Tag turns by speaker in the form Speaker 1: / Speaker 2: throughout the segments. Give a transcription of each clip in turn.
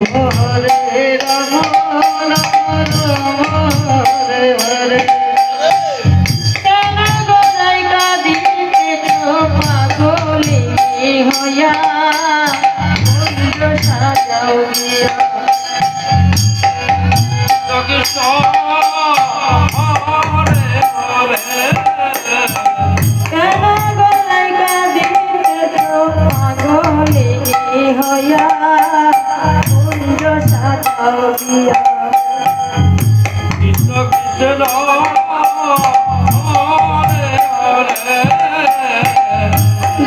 Speaker 1: হরে রাম রাম রাম হরে হরে কেন গোদাই কাঁদিতেছ পাগলি হইয়া কুঞ্জ সাজাও গিয়া
Speaker 2: কৃষ্ণ হরে হরে
Speaker 1: কেন গোদাই কাঁদিতেছ পাগলি হইয়া কুঞ্জ সাজাও গিয়া
Speaker 2: কৃষ্ণ কৃষ্ণ হরে হরে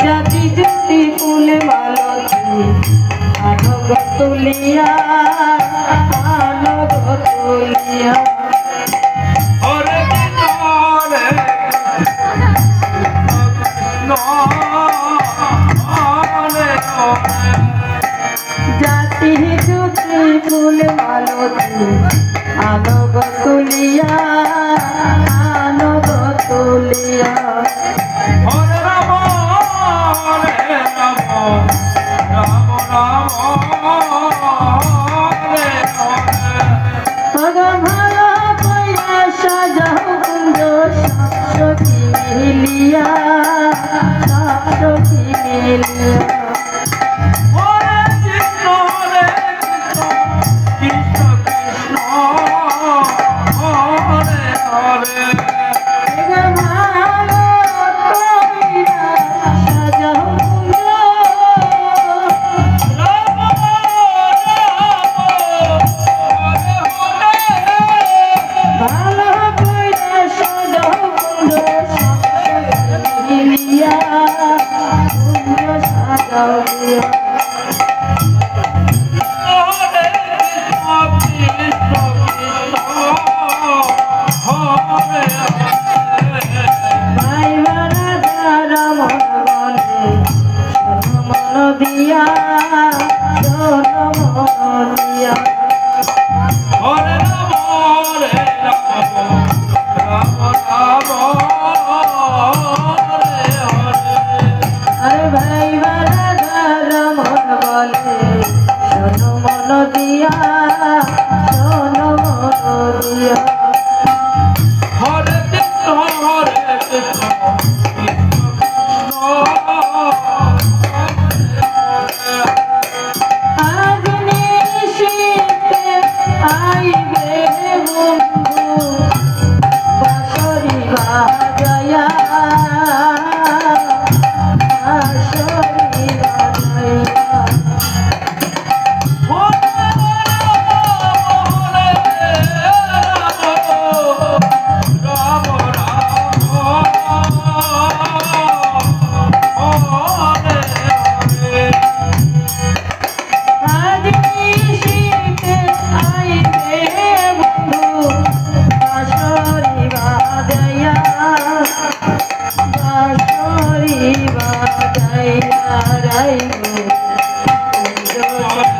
Speaker 1: জাতি জাতি ফুলে মালতী আনগ তুলিয়া আনগ তুলিয়া
Speaker 2: হরে কৃষ্ণ হরে কৃষ্ণ হরে হরে
Speaker 1: জাতি জাতি ফুলে মালতী আনগ তুলিয়া আনগ তুলিয়া
Speaker 2: হরে রাম রাম রাম হরে হরে
Speaker 1: ভগ ভালো কইয়া সাজাও কুঞ্জ সখী মিলিয়া সখী মিলিয়া
Speaker 2: হরে কৃষ্ণ কৃষ্ণ কৃষ্ণ হরে হরে রাম হরে কৃষ্ণ কৃষ্ণ হরে হরে
Speaker 1: দিয়া দিয়া
Speaker 2: হরে রাম রাম রাম হরে হরে
Speaker 1: আরে ভাই বারা মন বলে শোনো মন দিয়া শোনো মন দিয়া
Speaker 2: হরে কৃষ্ণ কৃষ্ণ কৃষ্ণ
Speaker 1: আজ নিশিতে আইবে বন্ধু বাঁশরি বাজায়া বাঁশরি বাজায়া আজ নিশিতে আইবে বন্ধু বাঁশরি বাজায়া বাঁশরি বাজায়া রাইবো কুঞ্জ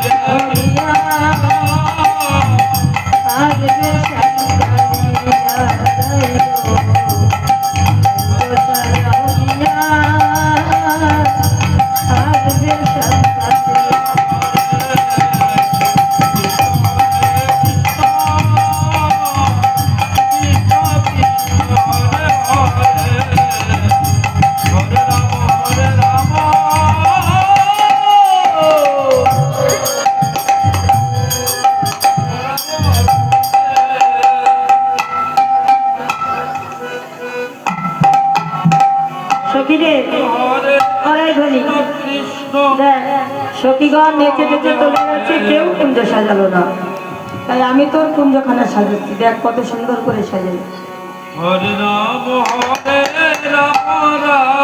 Speaker 1: সাজাইয়া আসবে সাজাইয়া রাইবো কুঞ্জ সাজাইয়া আসবে সাজাইয়া সখীরে অরাই ধনী দেখ সখীগণ নেচে নেচে চলে যাচ্ছে কেউ কুঞ্জ সাজালো না তাই আমি তোর কুঞ্জখানা সাজাচ্ছি দেখ কত সুন্দর করে সাজাই
Speaker 2: হরে রাম রাম